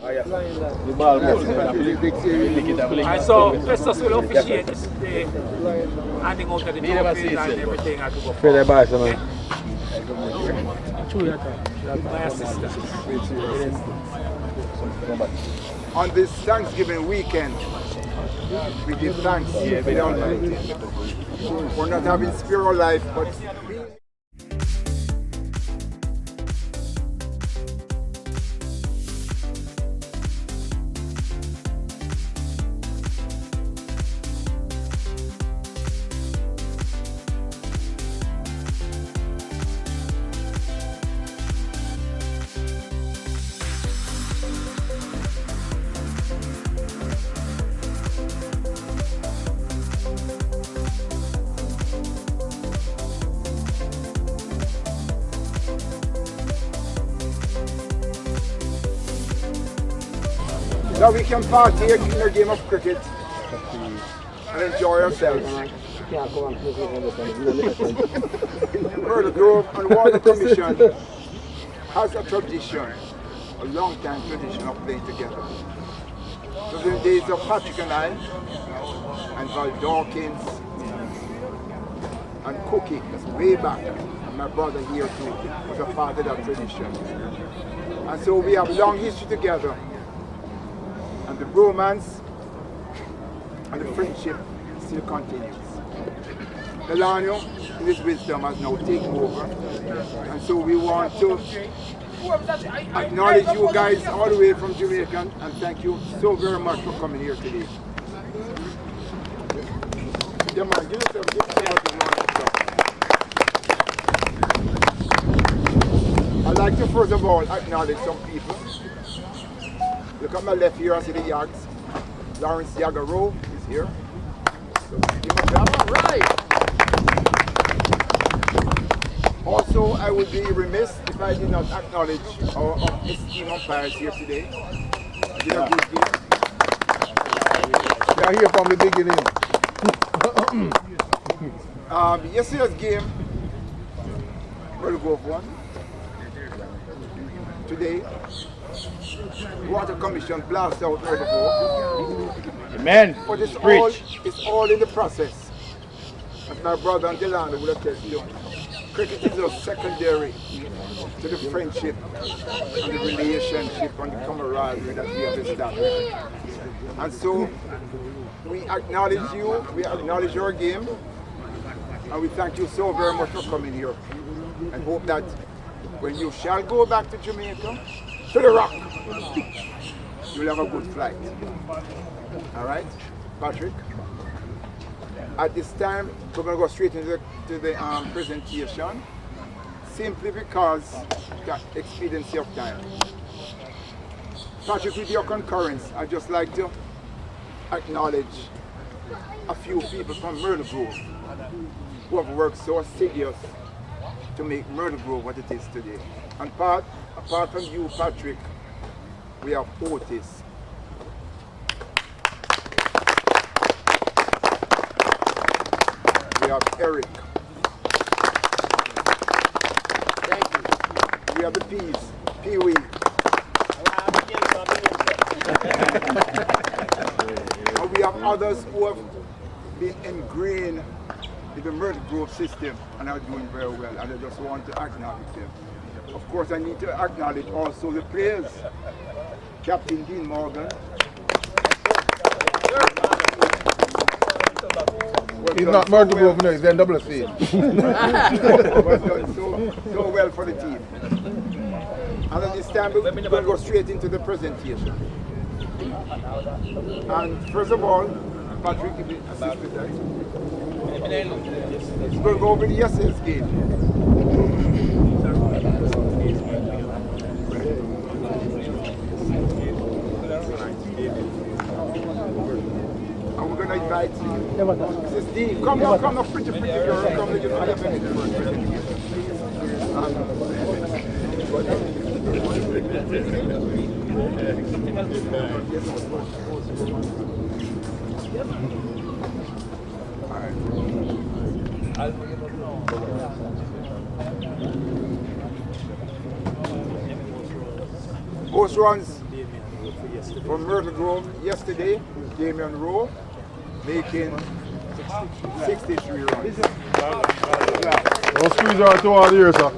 The ball goes in a blink. And so Festus will officiate this day, handing out of the trophies and everything as we go forward. Okay? My assistant. On this Thanksgiving weekend, we give thanks to the Almighty for not having spiritual life, but now we can partake in a game of cricket and enjoy ourselves. Myrtle Grove and Water Commission has a tradition, a long time tradition of playing together. So in the days of Patrick and I, and Val Dawkins, and Cookie, that's way back, and my brother here too, was a part of that tradition. And so we have a long history together. And the romance and the friendship still continues. Delano, in his wisdom, has now taken over. And so we want to acknowledge you guys all the way from Jamaica and thank you so very much for coming here today. Yeah, man, give yourself I'd like to first of all acknowledge some people. Look at my left here, I see the Yags. Lawrence Yagaro is here. So give him a clap. All right. Also, I would be remiss if I did not acknowledge our esteemed umpires here today. I did a good game. They are here from the beginning. Yesterday's game, we'll go for one. Today, Water Commission blast out Myrtle Grove. Amen. But it's all in the process. As my brother and Delano will attest to. Cricket is a secondary to the friendship and the relationship and the camaraderie that we have established. And so we acknowledge you, we acknowledge your game, and we thank you so very much for coming here. And hope that when you shall go back to Jamaica, to the Rock, you'll have a good flight. All right, Patrick? At this time, we're going to go straight into the presentation, simply because of the expediency of time. Patrick, with your concurrence, I'd just like to acknowledge a few people from Myrtle Grove who have worked so assiduous to make Myrtle Grove what it is today. And apart from you, Patrick, we have Otis. We have Eric. Thank you. We have the P's, Pee-wee. And we have others who have been ingrained in the Myrtle Grove system and are doing very well, and I just want to acknowledge them. Of course, I need to acknowledge also the players. Captain Dean Morgan. He's not Myrtle Grove, no, he's NWC. Was done so well for the team. And at this time, we're going to go straight into the presentation. And first of all, Patrick, if you assist with that. We're going to go over the yesterday's game. And we're going to invite Mrs. D. Come now, pretty girl. Come, you know, have a Ghost runs from Myrtle Grove yesterday, Damian Rowe, making 63 runs. Don't squeeze her too hard here, sir.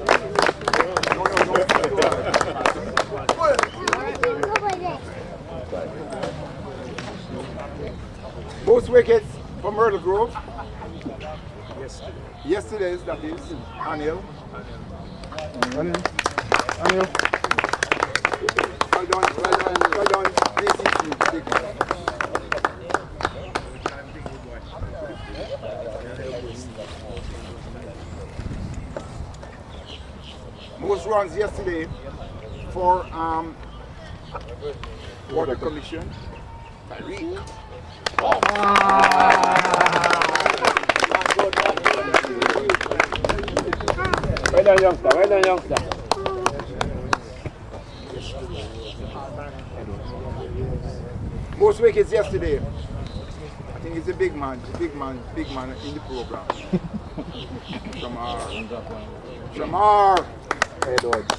Most wickets for Myrtle Grove. Yesterday's, that is, Annual. Annual. Well done, BCC. Most runs yesterday for Water Commission. Tariq. Well done, youngster. Well done, youngster. Most wickets yesterday. I think he's a big man in the program. Shamar. Edwards.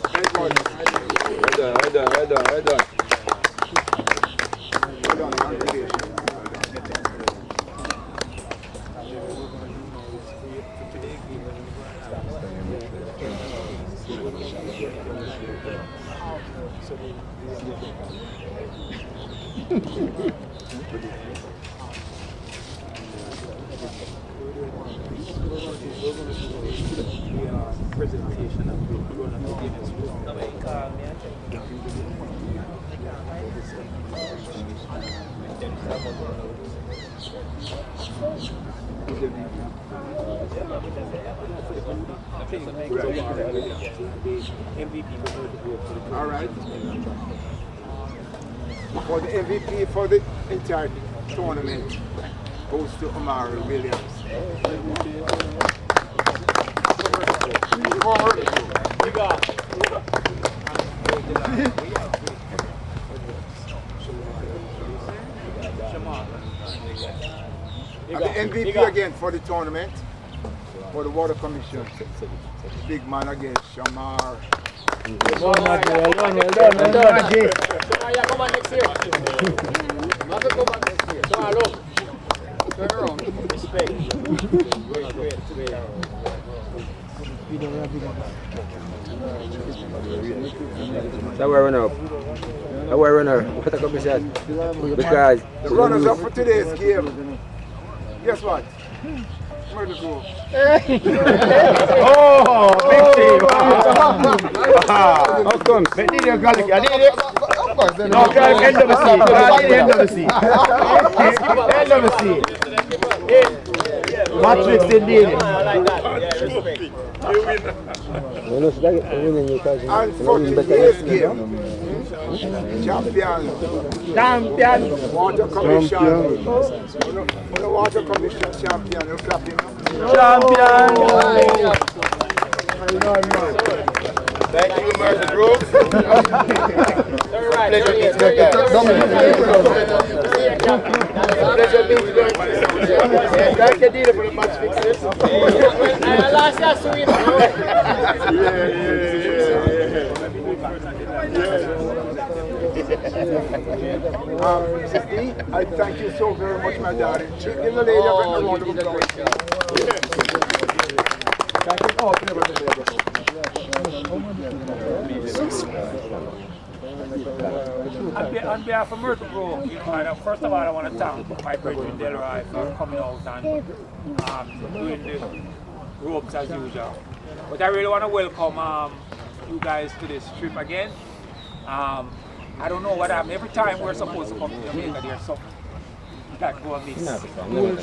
Well done, congratulations. Presentation of All right. For the MVP for the entire tournament goes to Omar Williams. And the MVP again for the tournament, for the Water Commission. Big man again, Shamar. Well done. Come on next year. Come on next year. Come on, look. Turn around. Respect. Great. That way runner up. That way runner. What a commission. Because The runners up for today's game. Guess what? Myrtle Grove. Oh, big team. how come? I need your garlic. I need it. No, NWC. NWC. Matrix indeed. And for today's game, champion, Water Commission. The Water Commission champion, you clap him. Thank you, Myrtle Grove. Pleasure meeting you guys. Thank you, Dina, for the match fixes. Mrs. D, I thank you so very much, my darling. Give the lady a round of applause. Thank you all for everything. On behalf of Myrtle Grove, first of all, I want to thank my brethren Delroy for coming out and doing the ropes as usual. But I really want to welcome you guys to this trip again. I don't know what happened. Every time we're supposed to come to Jamaica, there's something that goes amiss.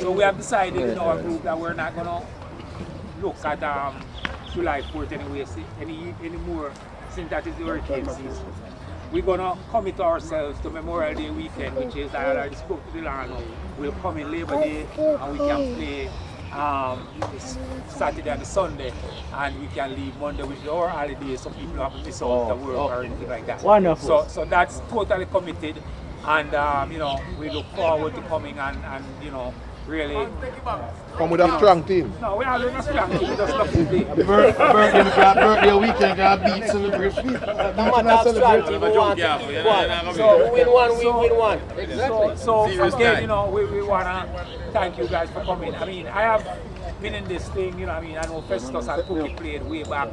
So we have decided in our group that we're not going to look at July 4th anymore, since that is the hurricane season. We're going to commit ourselves to Memorial Day weekend, which is, I already spoke to the land, we'll come in Labor Day and we can play this Saturday and Sunday, and we can leave Monday, which is our holiday, so people have to miss out the work or anything like that. Wonderful. So that's totally committed, and we look forward to coming and really. Come with a strong team. No, we are doing a strong team. We just love to play. Birthday weekend, got beat, celebrate. So we win one. Exactly. So again, you know, we want to thank you guys for coming. I mean, I have been in this thing, you know, I mean, I know Festus and Cookie played way back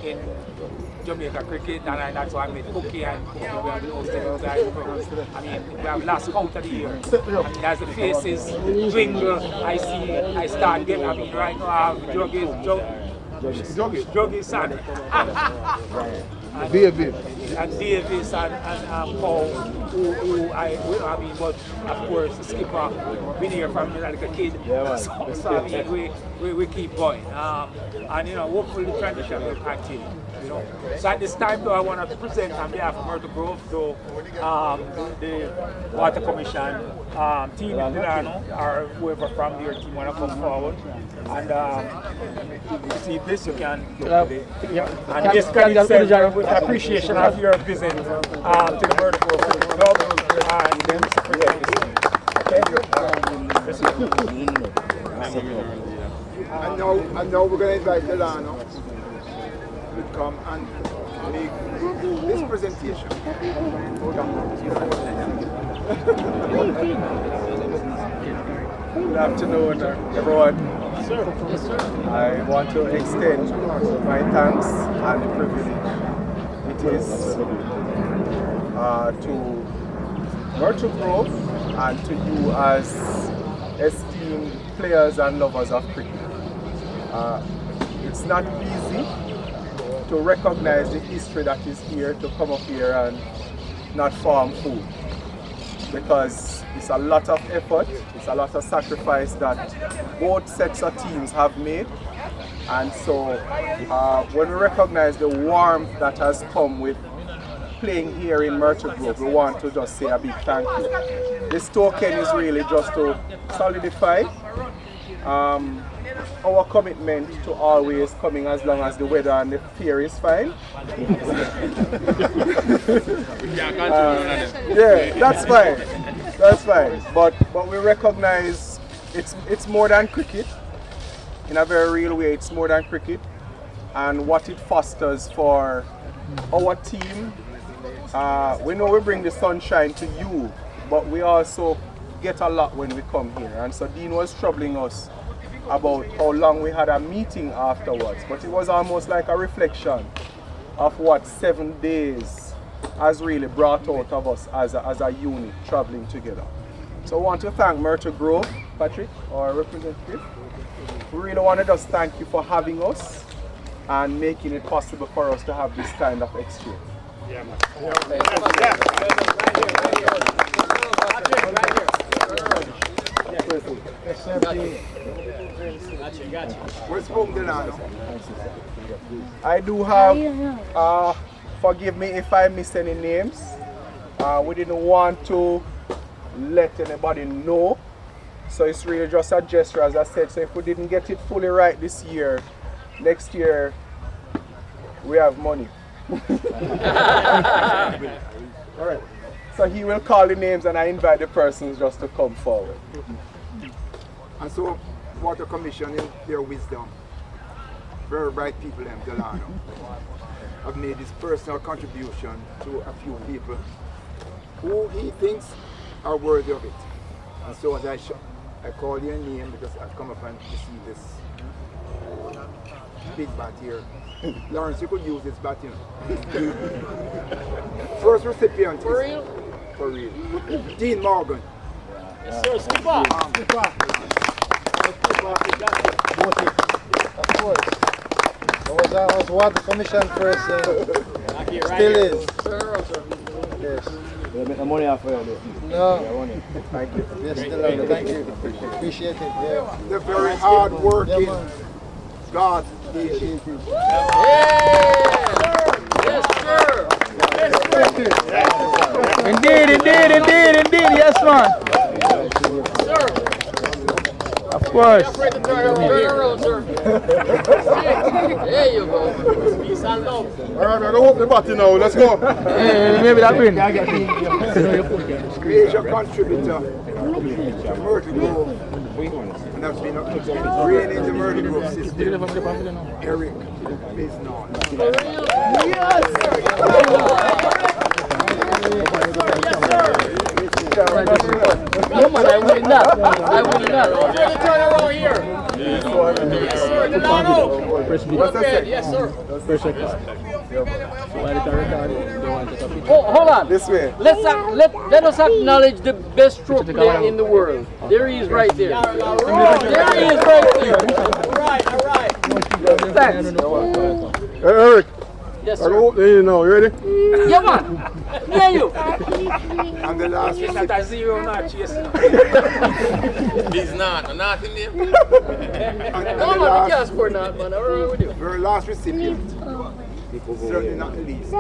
in Jamaica cricket, and that's why I met Cookie and Cookie, we have been hosting you guys. I mean, we have last count of the year. I mean, as the faces dwindle, I start getting, I mean, right now I have Druggies and Davis and Paul, who I mean, but of course, the skipper been here from like a kid, so I mean, we keep going, and you know, hopefully the transition will continue. You know. So at this time, though, I want to present on behalf of Myrtle Grove to the Water Commission, Team Delano, or whoever from your team want to come forward. And see this, you can look and this can send with appreciation of your visit to the Myrtle Grove Club and then present this. And now we're going to invite Delano to come and make this presentation. Good afternoon, everyone. I want to extend my thanks and the privilege it is to Myrtle Grove and to you as esteemed players and lovers of cricket. It's not easy to recognize the history that is here, to come up here and not farm food, because it's a lot of effort, it's a lot of sacrifice that both sets of teams have made. And so when we recognize the warmth that has come with playing here in Myrtle Grove, we want to just say a big thank you. This token is really just to solidify our commitment to always coming as long as the weather and the fare is fine. Yeah, that's fine. That's fine. But we recognize it's more than cricket. In a very real way, it's more than cricket. And what it fosters for our team. We know we bring the sunshine to you, but we also get a lot when we come here. And so Dean was troubling us about how long we had a meeting afterwards, but it was almost like a reflection of what 7 days has really brought out of us as a unit traveling together. So I want to thank Myrtle Grove, Patrick, our representative. We really want to just thank you for having us and making it possible for us to have this kind of exchange. Yeah, man. I do have, forgive me if I miss any names. We didn't want to let anybody know. So it's really just a gesture, as I said. So if we didn't get it fully right this year, next year we have money. All right. So he will call the names and I invite the persons just to come forward. And so, Water Commission, in their wisdom, very bright people in Delano, have made this personal contribution to a few people who he thinks are worthy of it. And so as I call your name because I've come up and receive this big bat here. Lawrence, you could use this bat, you know. First recipient For real? For real. Dean Morgan. Yes, sir, skipper. Of course. I was Water Commission first. Still is. Yes. You make the money off of you. No. Thank you. Yes, still thank you. Appreciate it. Yeah. The very hard working God. Yes, sir. Indeed, yes, man. Sir. Of course. There you go. Peace and love. All right, we're going to hope the batting now. Let's go. Maybe that win. Major contributor to Myrtle Grove and has been brain in the Murder Group system, Eric Bisnon. No, man, I will not. I will not. Turn around here. Yes, sir. What's that? Yes, sir. Oh, hold on. This way. Let us acknowledge the best stroke player in the world. There he is right there. There he is right there. All right. Thanks. Hey, Eric. Yes, I sir. go, you know, you ready? Yeah, man. Yeah, you. And the last It's not a zero notch, yes. He's not in there. and No, the man, we can't last, score not, man. All right with you. very last recipient, certainly not the least.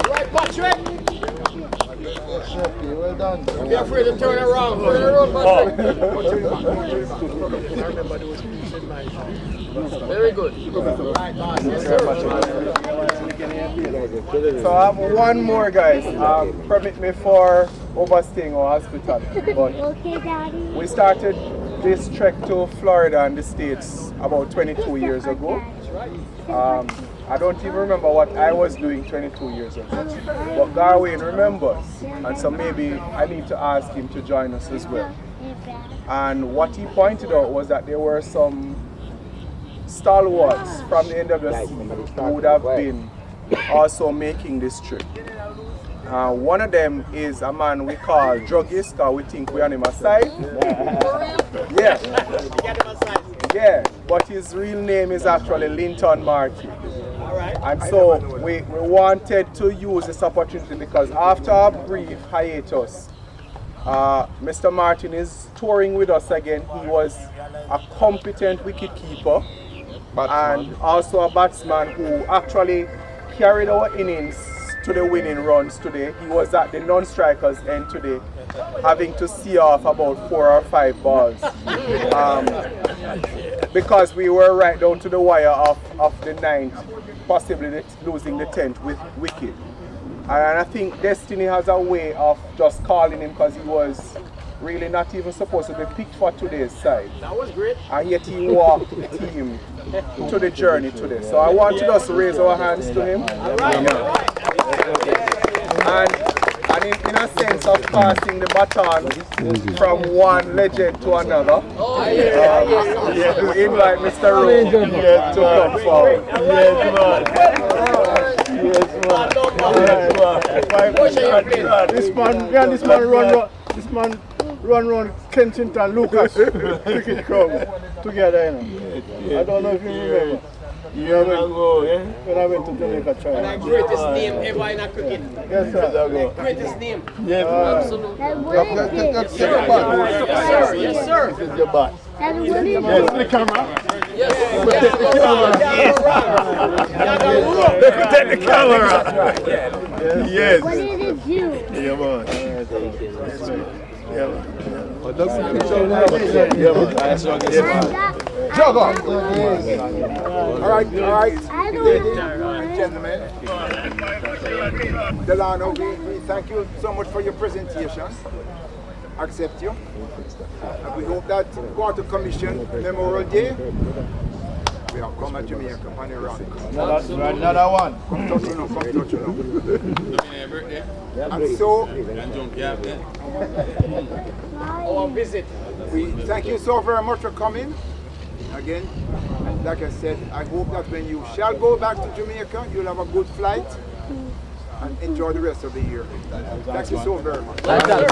Right, Patrick. Well done. Don't be afraid to turn around. Turn around, Patrick. Very good. Yes, sir. So I have one more, guys. Permit me for overstaying our hospitality. But Okay, Daddy. we started this trek to Florida and the States about 22 years ago. I don't even remember what I was doing 22 years ago. But Garwin remembers. And so maybe I need to ask him to join us as well. And what he pointed out was that there were some stalwarts from the NWC who would have been also making this trip. One of them is a man we call druggist, because we think we're on him aside. Yeah. Yeah, but his real name is actually Linton Martin. And so we wanted to use this opportunity because after a brief hiatus, Mr. Martin is touring with us again. He was a competent wicketkeeper and also a batsman who actually carried our innings to the winning runs today. He was at the non-strikers end today, having to see off about 4 or 5 balls. Because we were right down to the wire of the 9th, possibly losing the 10th with wicket. And I think destiny has a way of just calling him because he was really not even supposed to be picked for today's side. That was great. And yet he walked the team to the journey today. So I want to just raise our hands to him. And in a sense of passing the baton from one legend to another, we invite Mr. Rowe to come forward. This man run Kensington Lucas cricket club together, you know. I don't know if you remember. Yeah, when I went to Jamaica trying. The greatest name ever in a cricket. Yes, sir. The greatest name. Yes, Absolutely. Yes, sir. Yes, sir. This is your bat. Yes, the camera. Yes, Take the camera. Yes. What did it do? Yeah, man. Yeah. Jog on. All right. I don't Ladies know. and gentlemen, Delano, we thank you so much for your presentation. Accept you. And we hope that Water Commission Memorial Day, we have come at Jamaica on the rock. Another one. Come touch you now. And so, our visit. we thank you so very much for coming. Again, and like I said, I hope that when you shall go back to Jamaica, you'll have a good flight and enjoy the rest of the year. Thank you so very much. I'll get it.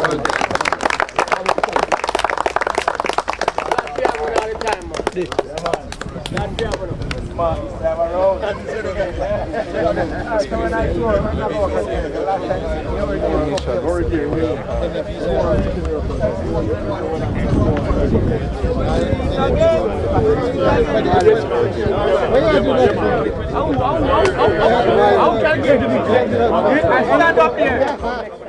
Stand up here.